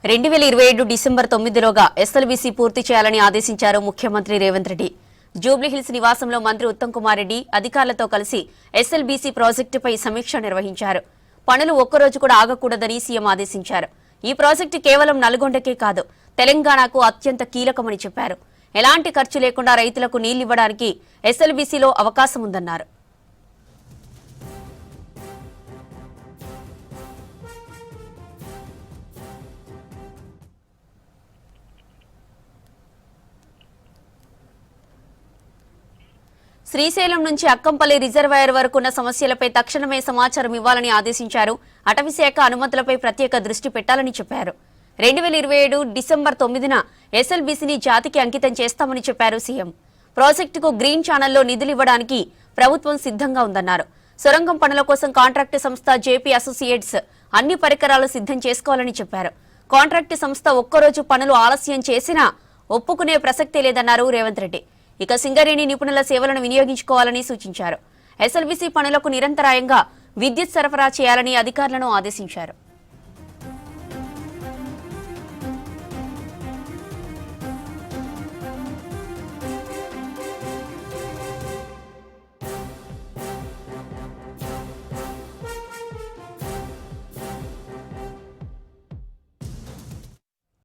2027 December 9లోగా SLBC పూర్తి చేయాలని ఆదేశించారు ముఖ్యమంత్రి రేవంత్ రెడ్డి. జూబ్లీహిల్స్ నివాసంలో మంత్రి ఉత్తమ్ కుమార్ రెడ్డి అధికారులతో కలిసి ఎస్ఎల్బీసీ ప్రాజెక్టుపై సమీక్ష నిర్వహించారు. పనులు ఒక్కరోజు కూడా ఆగకూడదని సీఎం ఆదేశించారు. ఈ ప్రాజెక్టు కేవలం నల్గొండకే కాదు, తెలంగాణకు అత్యంత కీలకమని చెప్పారు. ఎలాంటి ఖర్చు లేకుండా రైతులకు నీళ్లివ్వడానికి ఎస్ఎల్బీసీలో అవకాశం ఉందన్నారు. శ్రీశైలం నుంచి అక్కంపల్లి రిజర్వాయర్ వరకున్న సమస్యలపై తక్షణమే సమాచారం ఇవ్వాలని ఆదేశించారు. అటవీశాఖ అనుమతులపై ప్రత్యేక దృష్టి పెట్టాలని చెప్పారు. 2027 డిసెంబర్ 9న ఎస్ఎల్బీసీని జాతికి అంకితం చేస్తామని చెప్పారు సీఎం. ప్రాజెక్టుకు గ్రీన్ ఛానల్లో నిధులు ఇవ్వడానికి ప్రభుత్వం సిద్ధంగా ఉందన్నారు. సొరంగం పనుల కోసం కాంట్రాక్టు సంస్థ జేపీ అసోసియేట్స్ అన్ని పరికరాలు సిద్ధం చేసుకోవాలని చెప్పారు. కాంట్రాక్టు సంస్థ ఒక్కరోజు పనులు ఆలస్యం చేసినా ఒప్పుకునే ప్రసక్తే లేదన్నారు రేవంత్ రెడ్డి. ఇక సింగరేణి నిపుణుల సేవలను వినియోగించుకోవాలని సూచించారు. ఎస్ఎల్బీసీ పనులకు నిరంతరాయంగా విద్యుత్ సరఫరా చేయాలని అధికారులను ఆదేశించారు.